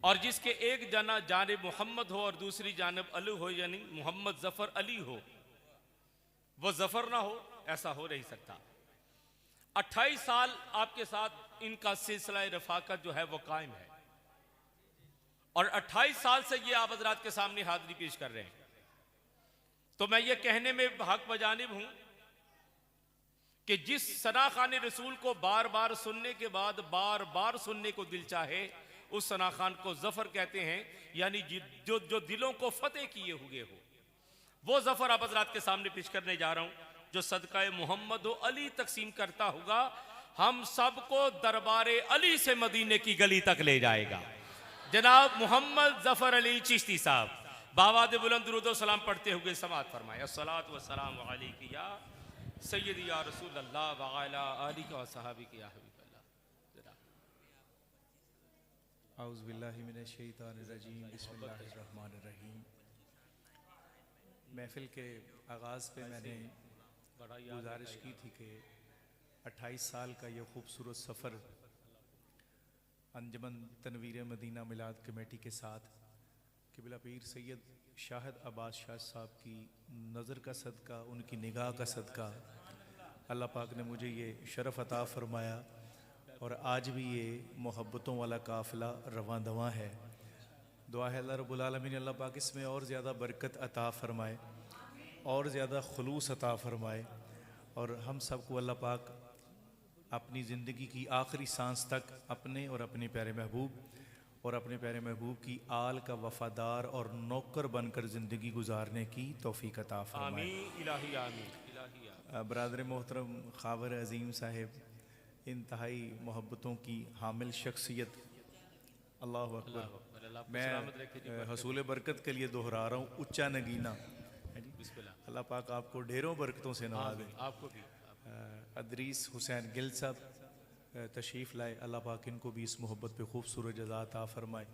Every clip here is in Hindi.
और जिसके एक जानिब मोहम्मद हो और दूसरी जानिब अली हो, यानी मोहम्मद जफर अली हो, वो जफर ना हो, ऐसा हो नहीं सकता। 28 साल आपके साथ इनका सिलसिला रफाकत जो है वो कायम है, और 28 साल से ये आप हजरात के सामने हाजिरी पेश कर रहे हैं। तो मैं ये कहने में हक बजानिब हूं कि जिस सना खान रसूल को बार बार सुनने के बाद बार बार सुनने को दिल चाहे, उस सना खान को जफर कहते हैं, यानी जो जो दिलों को फतेह किए हुए हो, वो जफर आप हजरात के सामने पेश करने जा रहा हूं, जो सदका मोहम्मद अली तकसीम करता होगा, हम सबको दरबारे अली से मदीने की गली तक ले जाएगा। जनाब मोहम्मद जफर अली चिश्ती साहब बावाद बुलंद दुरूद व सलाम पढ़ते हुए समाअत फरमाए। अस्सलातु वस्सलाम अलैका या सय्यदी या रसूल अल्लाह व अला आलिका व सहाबिका या हबीब अल्लाह। औज़ु बिल्लाहि मिनश शैतानिर रजीम, बिस्मिल्लाहिर रहमानिर रहीम। महफिल के आगाज़ पे मैंने गुजारिश की थी कि 28 साल का ये खूबसूरत सफ़र अंजमन तनवीर मदीना मिलाद कमेटी के साथ क़िबला पीर सैयद शाहिद अब्बास शाह साहब की नज़र का सदका, उनकी निगाह का सदका अल्लाह पाक ने मुझे ये शरफ़ अता फ़रमाया, और आज भी ये मोहब्बतों वाला काफ़िला रवां दवां है। दुआ है अल्लाह रब्बुल आलमीन अल्लाह पाक इसमें और ज़्यादा बरकत अता फ़रमाए, और ज़्यादा खुलूस अता फ़रमाए, और हम सबको अल्लाह पाक अपनी ज़िंदगी की आखिरी सांस तक अपने और अपने प्यारे महबूब और अपने प्यारे महबूब की आल का वफ़ादार और नौकर बनकर ज़िंदगी गुजारने की तौफ़ीक़ अता फ़रमाए। आमीन इलाही आमीन इलाही आमीन। बरादर मोहतरम ख़ावर अज़ीम साहिब, इंतहाई मोहब्बतों की हामिल शख्सियत, अल्लाह अकबर। मैं हसूल बरकत के लिए दोहरा रहा हूँ, उच्चा नगीना। अल्लाह पाक आपको ढेरों बरकतों से नवाज़े। आपको भी अदरीस हुसैन गिल साहब तशरीफ़ लाए, अल्लाह पाक इनको भी इस मोहब्बत पे खूबसूरत जज़ा अता फ़रमाए।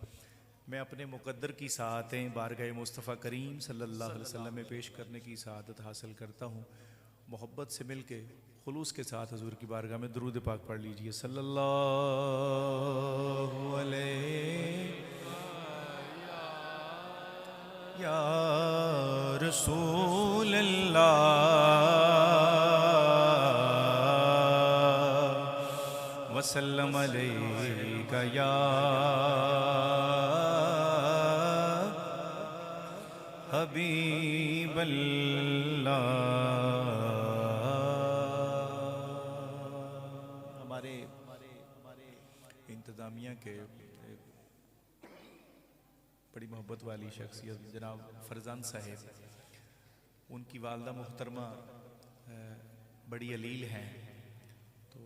मैं अपने मुक़द्दर की सआतें बारगाह मुस्तफ़ा करीम सल्लल्लाहु अलैहि वसल्लम में पेश करने की सआदत हासिल करता हूँ। मोहब्बत से मिल के खुलूस के साथ हुज़ूर की बारगाह में दुरूद पाक पढ़ लीजिए। सल्लल्लाहु अलैहि या रसूल अल्लाह वसल्लम अलैका या हबीब अल्लाह। हमारे इंतज़ामिया के बड़ी मोहब्बत वाली शख्सियत जनाब फरजान साहिब, उनकी वालदा मुहतरमा बड़ी अलील हैं, तो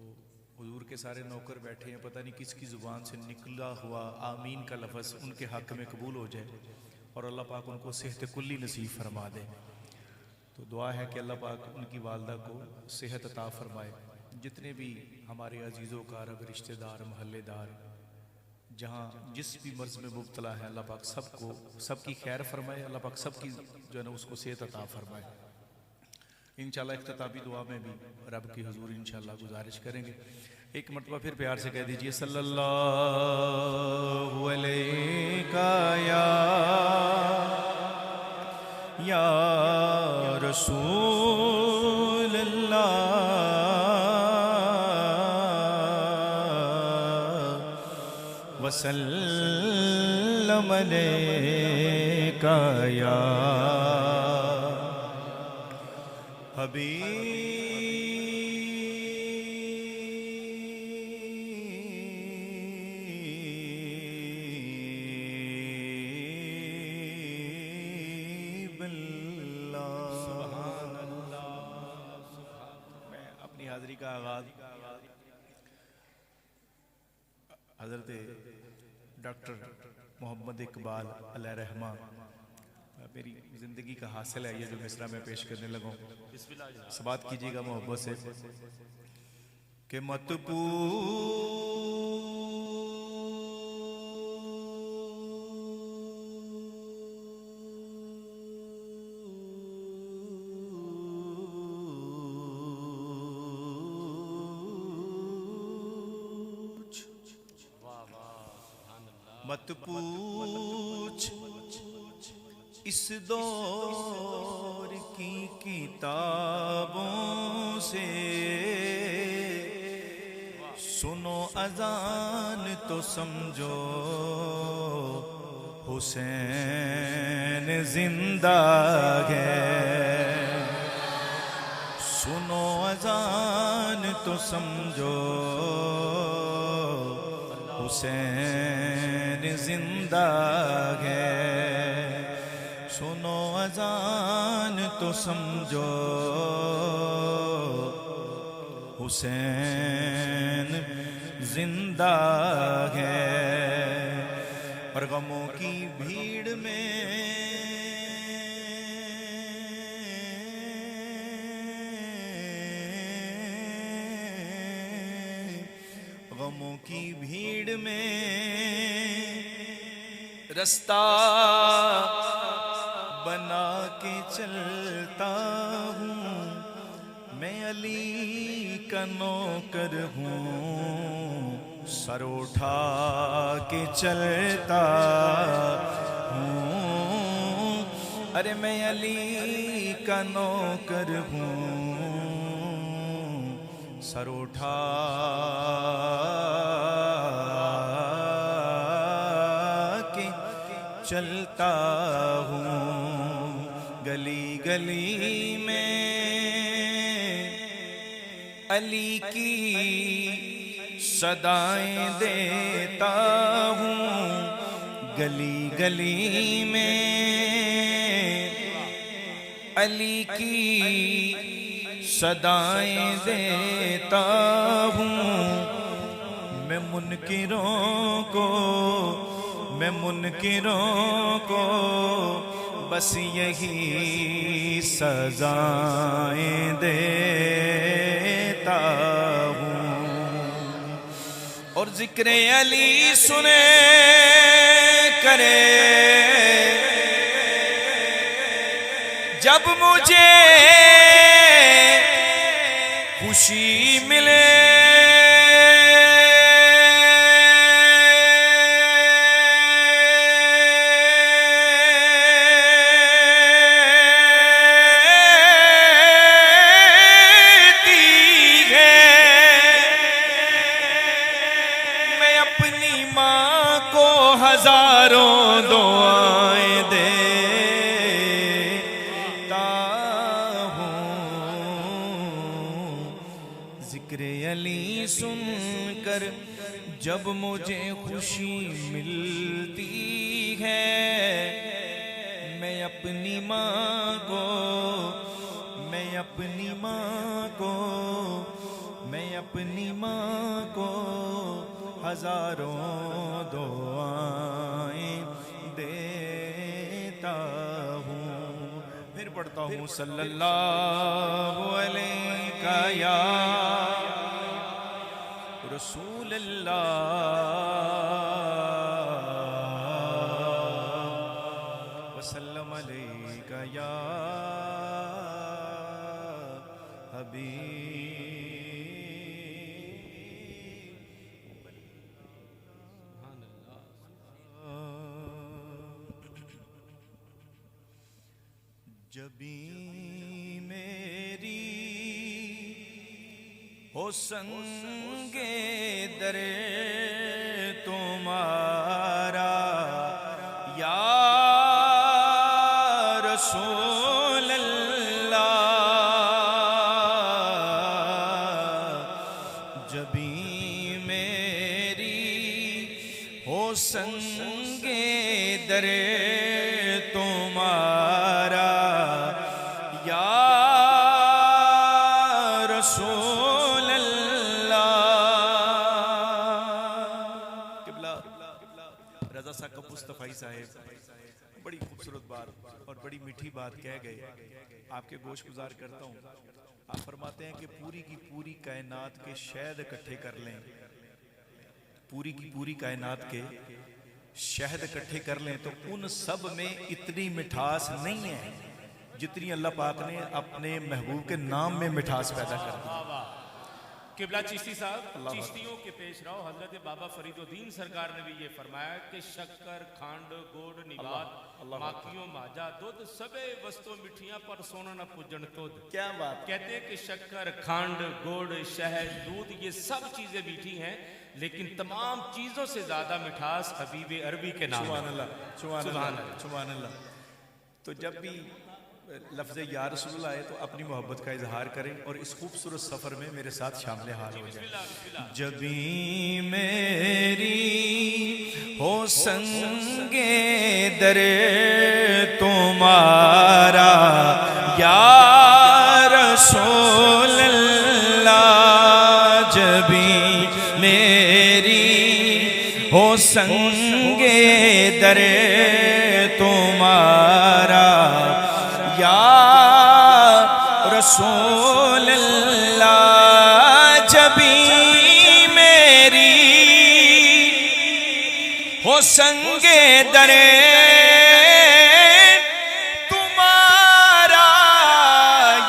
हुजूर के सारे नौकर बैठे हैं, पता नहीं किसकी ज़ुबान से निकला हुआ आमीन का लफ्ज़ उनके हक़ में कबूल हो जाए और अल्लाह पाक उनको सेहत कुल्ली नसीब फरमा दे। तो दुआ है कि अल्लाह पाक उनकी वालदा को सेहत अता फ़रमाए। जितने भी हमारे अजीज़ों कारब रिश्तेदार महल्लेदार जहाँ जिस भी मर्ज़ में मुब्तला है, अल्लाह पाक सबको सबकी खैर फरमाए, अल्लाह पाक सबकी जो है ना उसको सेहत अता फ़रमाए। इंशाअल्लाह इख्तितामी दुआ में भी रब की हुजूर इंशाअल्लाह गुजारिश करेंगे। एक मरतबा फिर प्यार से कह दीजिए सल्लल्लाहु अलैका या रसूल अल्लाह वसल्लम अलैका या हबीब अल्लाह। सुभान अल्लाह। मैं अपनी हाज़िरी का आगाज़ हज़रत डॉक्टर मोहम्मद इकबाल अलैहि रहमा, मेरी ज़िंदगी का हासिल है ये जो मिसरा में पेश करने लगा हूँ। समाअत कीजिएगा मोहब्बत से कि मत मत पूछ इस दौर की किताबों से, सुनो अजान तो समझो हुसैन जिंदा है। सुनो अजान तो समझो हुसैन जिंदा है। सुनो अजान तो समझो हुसैन जिंदा है। और गमों की भीड़ में गमों की भीड़ में रास्ता बना के चलता हूँ। मैं अली का नौकर हूँ, सर उठा के चलता हूँ। अरे मैं अली का नौकर हूँ, सर उठा के चलता हूँ। गली गली में अली की सदाएं देता हूँ। गली गली में अली की सदाएं देता हूँ। मैं मुनकिरों को बस यही सजाएं देता हूँ। और जिक्र अली सुने करे जब मुझे खुशी मिले। हजारों दुआएं देता हूँ। जिक्र अली सुनकर जब मुझे खुशी मिलती है, मैं अपनी माँ को हजारों दुआएं देता हूँ। फिर पढ़ता हूँ सल्लल्लाहु अलैका या रसूल अल्लाह वसल्लम अलैका या हबीब। जबी मेरी हो संगे दरे तुम्हारा या रसूल अल्लाह। जबी मेरी हो संगे दरे तुम्हारा रसूल अल्लाह। किबला रज़ा साकब मुस्तफ़ाई साहेब बड़ी खूबसूरत बात और बड़ी मीठी बात कह गए। आपके गोश गुजार करता हूँ। आप फरमाते हैं कि पूरी की पूरी कायनात के शहद इकट्ठे कर लें, पूरी की पूरी कायनात के शहद इकट्ठे कर लें तो उन सब में इतनी मिठास नहीं है जितनी अल्लाह पाक ने अपने महबूब के नाम में मिठास पैदा कर दी। किबला चिश्ती साहब, चिश्तियों के पेश रहो हजरत बाबा फरीदुद्दीन सरकार ने भी ये फरमाया कि शक्कर खांड गोड़ निबात माखियों माजा दूध सबे वस्तु मिठियां पर सोना न पूजन तुद। क्या बात। कहते हैं कि शक्कर खांड गोड़ शहद दूध ये सब चीजें मीठी हैं, लेकिन तमाम चीजों से ज्यादा मिठास हबीब अरबी के नाम। सुभान अल्लाह, सुभान सुभान अल्लाह, सुभान अल्लाह। तो जब भी लफ्ज़ या रसूल आए तो अपनी मोहब्बत का इजहार करें और इस खूबसूरत सफ़र में मेरे साथ शामिल हाल हो जाए। जबी मेरी हो संगे दरे तुम्हारा या रसूल अल्लाह, जबी मेरी हो संगे दरे तुम्हारा या रसूल अल्लाह, जबी मेरी हो संगे दरे तुम्हारा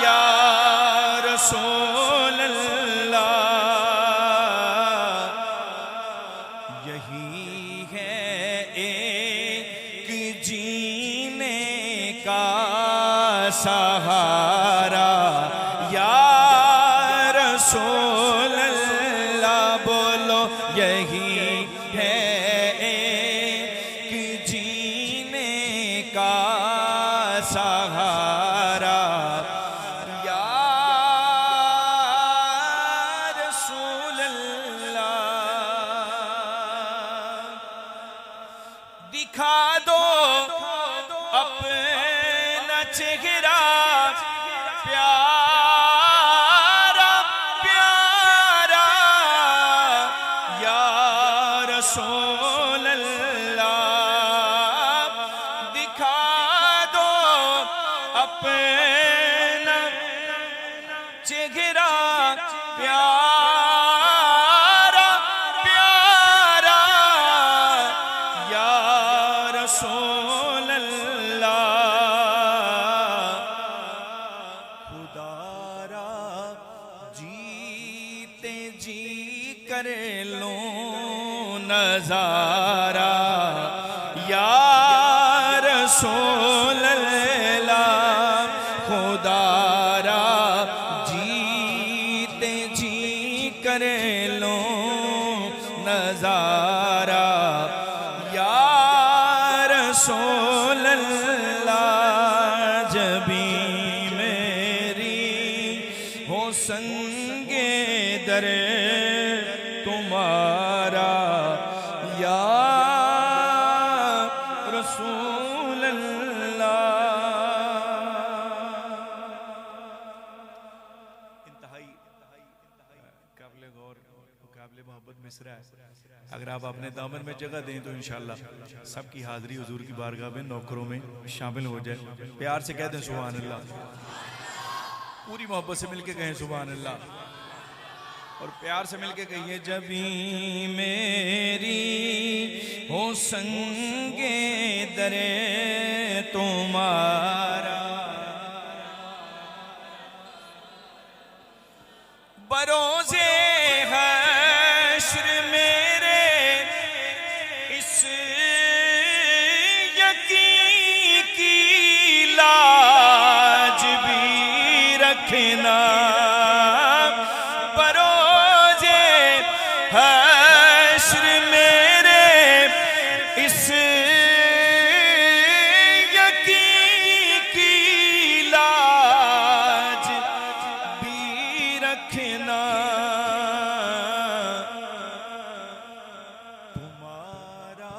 या रसूल अल्लाह। यही है एक जीने का सहारा या रसूल अल्लाह, बोलो यही है एक जीने का सहारा या रसूल अल्लाह। दिखा दो अपना चेहरा प्यारा प्यारा या रसूल अल्लाह, दिखा दो अपना चेहरा प्यारा प्यारा या रसूल अल्लाह। खुदारा जीते जी कर लो नजारा या रसूल अल्लाह, खुदारा जीते जी कर लो नजारा या रसूल अल्लाह, जबी मेरी हो संगे दरे तुम्हारा या रसूल अल्लाह। इंतहाई काबिल गौर काबिल मोहब्बत मिसरा है। अगर आप अपने दामन में जगह दें तो इंशाअल्लाह सबकी हाजिरी हुजूर की बारगाह में नौकरों में शामिल हो जाए। प्यार से कहते हैं सुभान अल्लाह, पूरी मोहब्बत से मिलके कहें सुभान अल्लाह, और प्यार से मिलके कहिए जबी मेरी हो संगे दरे तुम्हारा बरोज़े हश्र मेरे इस यकीन की लाज भी रखना, बरोज़े हश्र मेरे इस यकीन की लाज भी रखना। तुम्हारा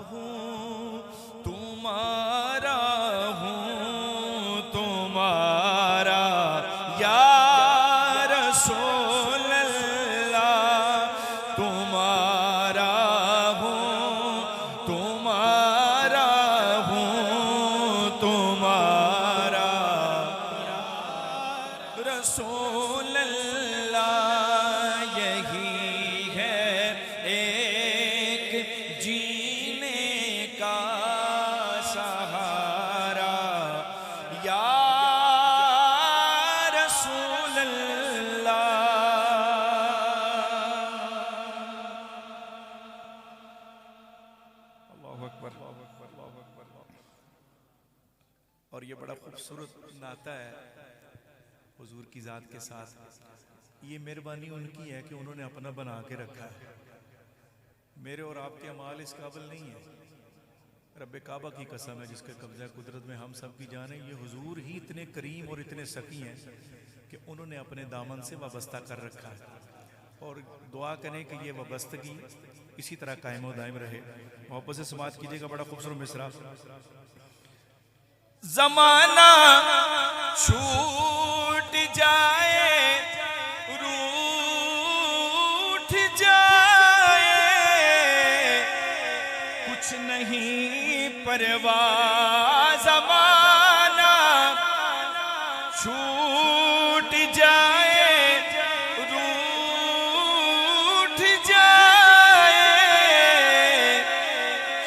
हूँ तुम्हारा हूँ तुम्हारा या रसूल अल्लाह, तुम्हारा हूँ तुम्हारा और ये बड़ा खूबसूरत नाता है हुजूर की ज़ात के साथ। ये मेहरबानी उनकी है कि उन्होंने अपना बना के रखा है। मेरे और आपके अमाल इस काबिल नहीं है। रब्बे काबा की कसम है जिसके कब्जा कुदरत में हम सब की जाने, ये हुजूर ही इतने करीम और इतने सकी हैं कि उन्होंने अपने दामन से वाबस्ता कर रखा है। और दुआ करें कि ये वाबस्तगी इसी तरह कायम व दायम रहे। मोहब्बत से समात कीजिएगा। बड़ा खूबसूरत मिसरा। ज़माना छूट जाए, रूठ जाए, कुछ नहीं परवाह। ज़माना छूट जाए, रूठ जाए,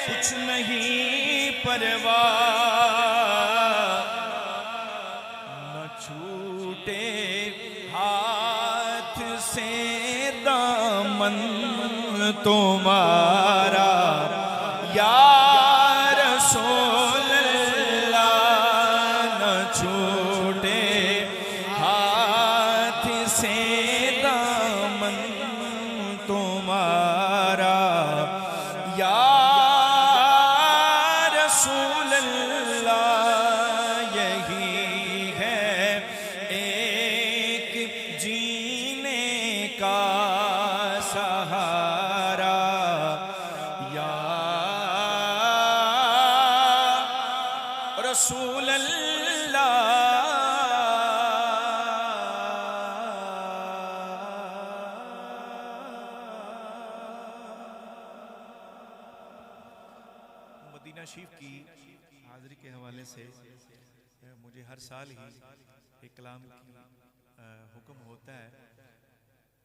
कुछ नहीं परवाह। छूटे हाथ से दामन तुम्हारा या रसूल अल्लाह। न छूटे हाथ से दामन तुम्हारा या रसूल अल्लाह। रसूल मदीना शरीफ की हाज़िरी के हवाले से मुझे हर साल ही एक कलाम की हुक्म होता है।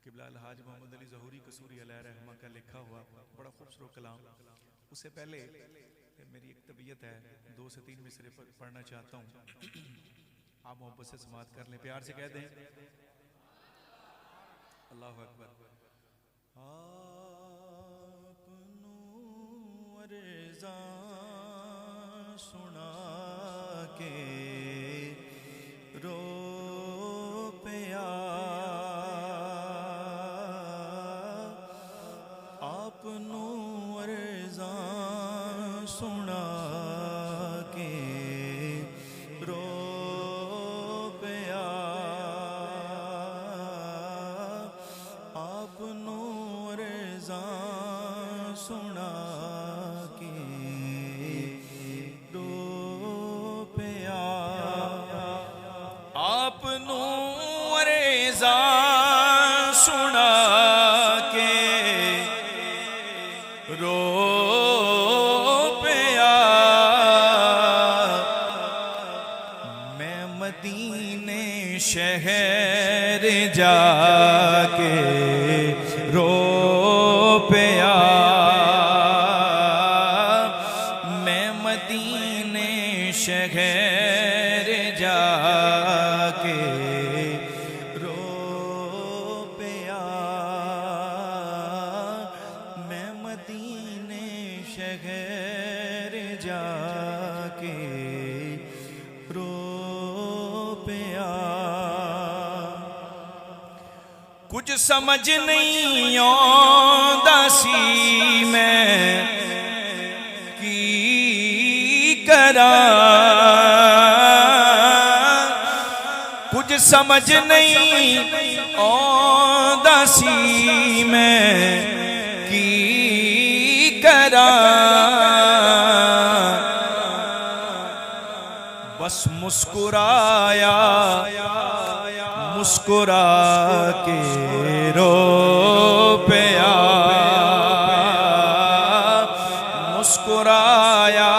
क़िबला अलहाज मोहम्मद अली ज़हूरी कसूरी अलैहि रहमा का लिखा हुआ बड़ा खूबसूरत कलाम। उससे पहले मेरी एक तबीयत है, 2 से 3 मिसरे पढ़ना चाहता हूँ। आप मोहब्बत से समात कर लें, प्यार से कह दें अल्लाहु अकबर। आपनू अर्ज़ा सुना के रो पिया, आपनू अर्ज़ा सुना के रो पिया, आपनू अर्ज़ा सुना के रो पिया, आपनू अर्ज़ा सुना के रो पिया। मैं मदीने शहर जाके रो पिया, मैं मदीने शहर जाके रो पिया, मैं मदीने शहर जाके रो पिया। कुछ समझ नहीं आंदा सी मैं की करां, कुछ समझ नहीं आंदा सी मैं की करां। बस मुस्कुराया मुस्कुरा के रो पिया, मुस्कुराया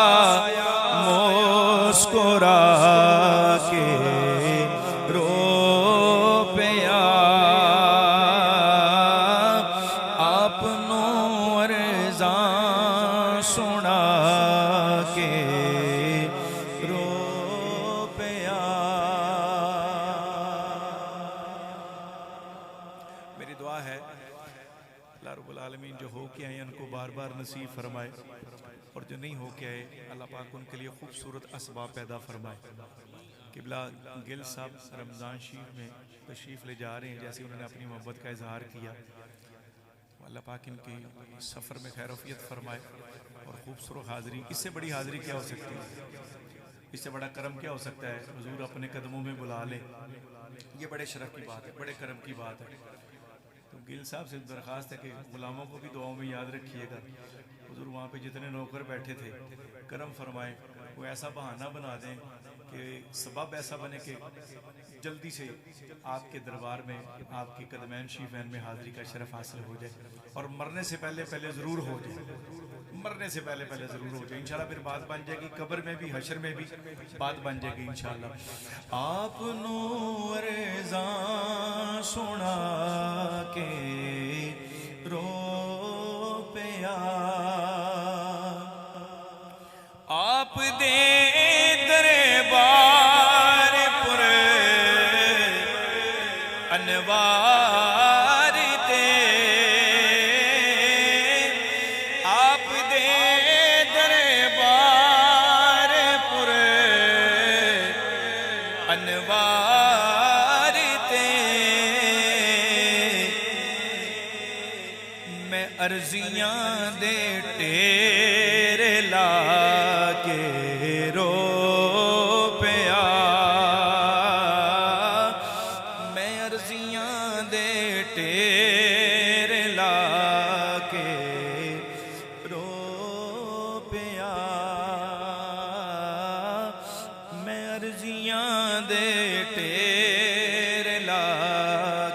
मुस्कुरा के रो पिया। आपनू अर्ज़ा सुना के रो पिया। मेरी दुआ है अल्लाह रब्बुल आलमीन जो हो के आए उनको बार बार नसीब फरमाए। और जो नहीं हो के आए अल्लाह पाक उनके लिए खूबसूरत असबाब पैदा फरमाए। किबला गिल साहब रमज़ान शरीफ में तशरीफ़ ले जा रहे हैं, जैसे उन्होंने अपनी मोहब्बत का इजहार किया, अल्लाह पाक इनकी सफ़र में खैरफियत फरमाए और खूबसूरत हाज़री। इससे बड़ी हाज़री क्या हो सकती है, इससे बड़ा करम क्या हो सकता है? हुजूर अपने कदमों में बुला ले, ये बड़े शरफ की बात है, बड़े करम की बात है। तो गिल साहब से दरख्वास्त है कि गुलामों को भी दुआओं में याद रखिएगा। हुजूर वहाँ पे जितने नौकर बैठे थे करम फरमाए, वो ऐसा बहाना बना दें कि सबब ऐसा बने कि जल्दी से आपके दरबार में आपकी कदमैन शरीफैन में हाज़री का शरफ हासिल हो जाए और मरने से पहले पहले ज़रूर हो जाए, मरने से पहले पहले ज़रूर हो जाए इंशाल्लाह। फिर बात बन जाएगी, कब्र में भी हशर में भी बात बन जाएगी इंशाल्लाह। आप नूरज़ा सुना के रो पिया, आप दे दरबार पुर अनवार दे, आप दे दरबार पुर अनवार दे, मैं अर्जियां दे टेरे ला के रो पिया, मैं अर्जियां दे टेरे ला के रो पिया, मैं अर्जियां दे टेरे ला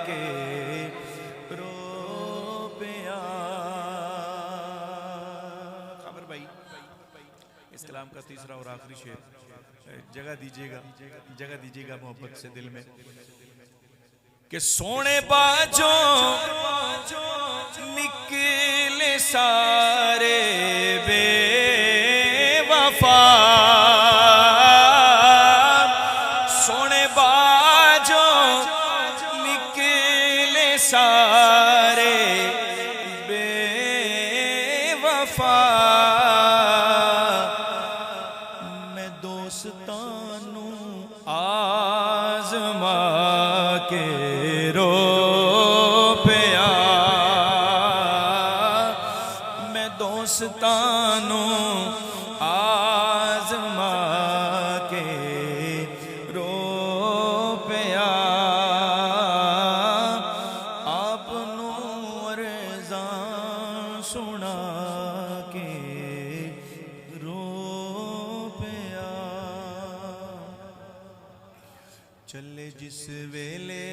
के रो पिया। खबर भाई इस कलाम का तीसरा और आखिरी शेर जगह दीजिएगा मोहब्बत से दिल में कि सोने बाजो निकले सारे बेवफा, सोने बाजो निकले सारे बेवफा, मैं दोस्तानू आज़मा के रो पिया, मैं दोस्तानू आज़मा के रो पिया, आप नूरज़ा सुना के रो पिया। चले जिस वेले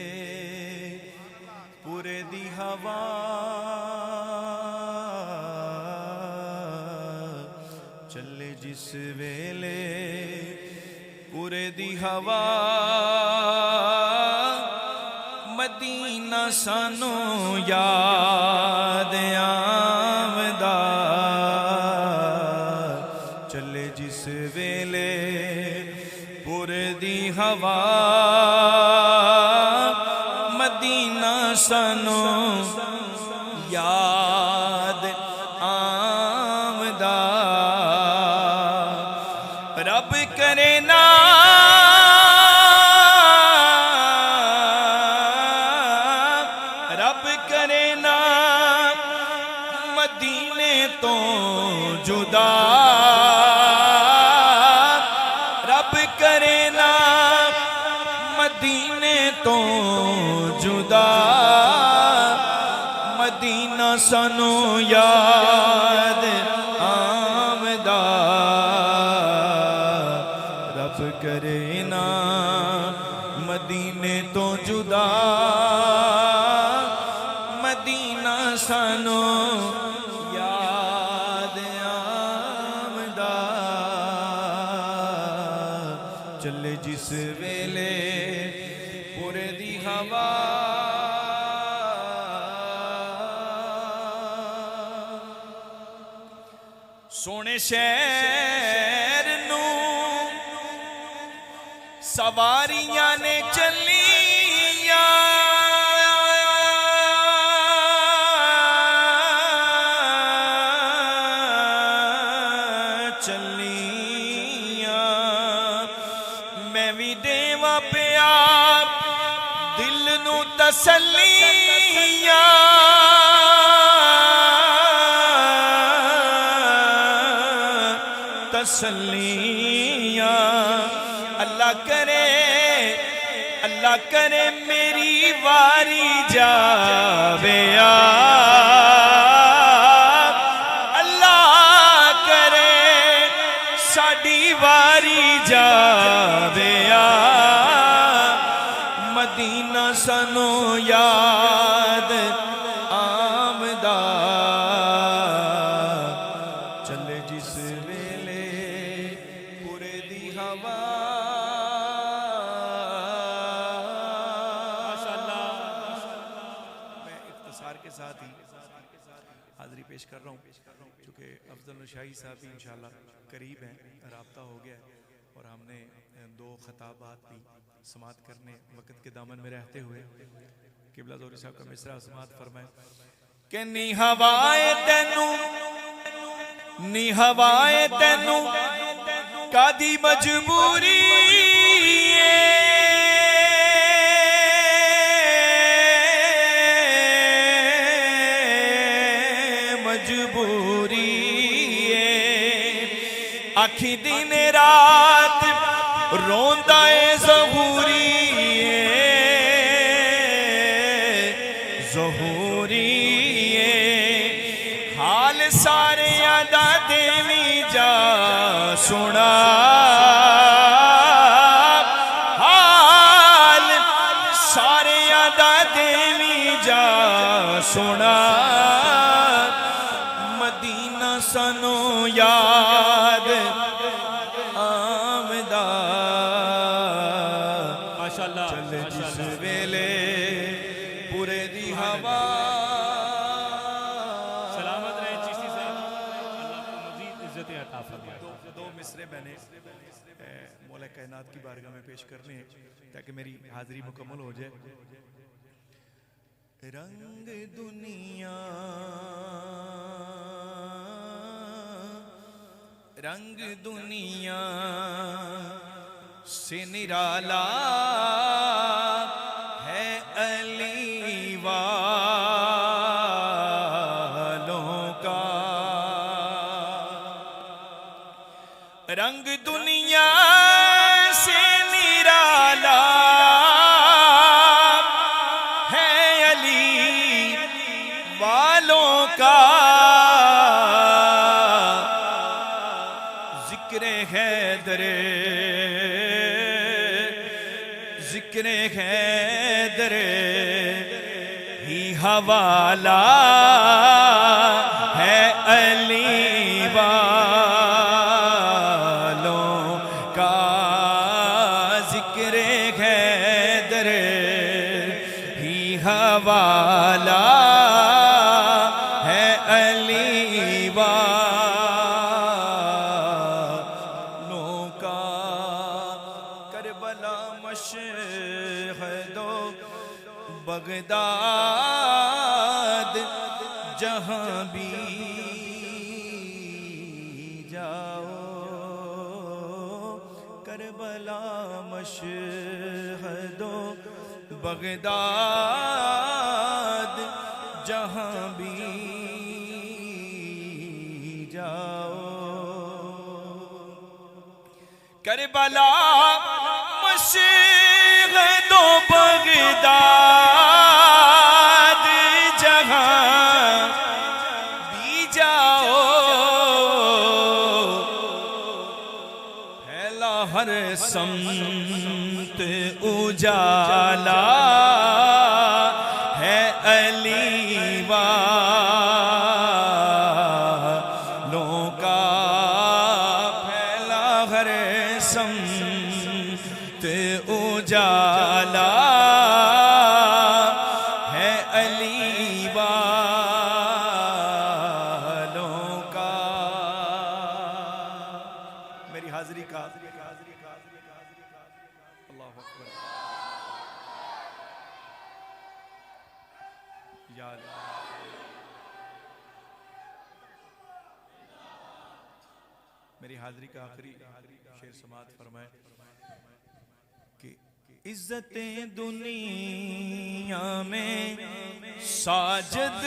पूरे दी हवा, चले जिस वेले पूरे दी हवा, मदीना सानू याद आमदा, चले जिस वेले पूरे दी हवा, मदीना सानू याद आमदा, रब करे ना रब करे ना मदीने तो जुदा, रब करे ना मदीने तो जुदा, मदीना सानू याद आमदा, रब करे ना मदीने तो जुदा, मदीना सानू याद आमदा, चले जिस वेले पूरे दी हवा, सोने शहर नू सवारियां ने चलिया, चलिया मैं भी देवा पिया दिल नू तसलिया तसलिया अल्लाह करे मेरी वारी जावे अल्लाह करे साडी वारी जावे मदीना सानू याद आमदा चले जिस वेले पूरे दी हवा के साथ ही हाजिरी पेश कर रहा हूँ क्योंकि अफजल शाही साहब भी इंशाल्लाह करीब हैं, राब्ता हो गया और हमने दो खताबात भी समात करने वक्त के दामन में रहते हुए किबला ज़ोहरी साहब का मिसरा समात फरमाए कि नी हवाए तेनू कादी मजबूरी आखी दिन रात रोंदा है ज़हूरी हाल सारे दा देवी जा सुना हाल सारे दा देवी जा सुना मदीना सनो याद आमदा माशाअल्लाह चले जिस वेले पूरे दी हवा सलामत रहे चिश्ती साहब, अल्लाह को मजीद इज्जत अता फरमाए। दो मिसरे मैंने मौला कायनात की बारगाह में पेश करने हैं ताकि मेरी हाजिरी मुकम्मल हो जाए। रंग दुनिया से निराला है अली वालों का रंग दुनिया से निराला है अली वालों का जिक्र हैदर ही हवाला है अली वालों का जिक्र हैदर ही हवाला है अली बगदाद जहां भी जाओ करबला मशहदो बगदाद जहां भी जाओ करबला मशहदो बगदाद जहां भी जाओ फैला हर समत उजाला है अली वालों का फैला हर समत उजाला मेरी हाजिरी का आखिरी शेर समात फरमाए कि इज्जतें दुनिया में साजिद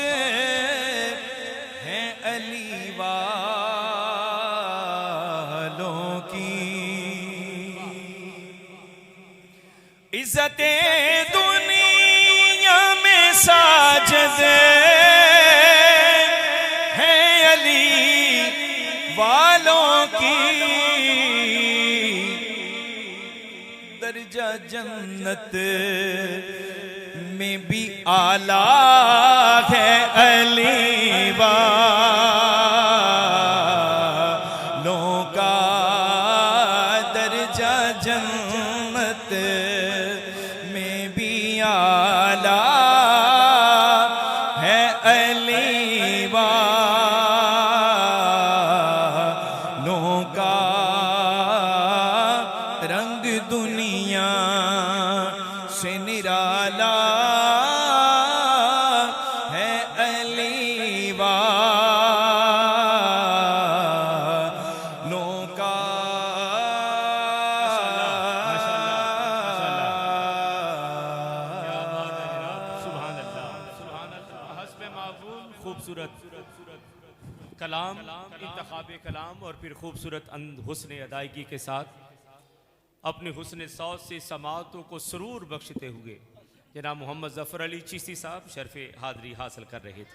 हैं अली वालों की, इज्जतें दुनिया में साजिद हैं अली वालों की, दर्जा जन्नत में भी आला है अली वालों का, दर्जा जन्नत में भी आला है अली वालों का, रंग दुनिया से निराला है अली वालों का। खूबसूरत कलाम, इंतखाब कलाम और फिर खूबसूरत हुस्न अदायगी के साथ अपने हुस्न सौत से समातों को सुरूर बख्शते हुए जनाब मोहम्मद ज़फ़र अली चिश्ती साहब शर्फ़ हाज़री हासिल कर रहे थे।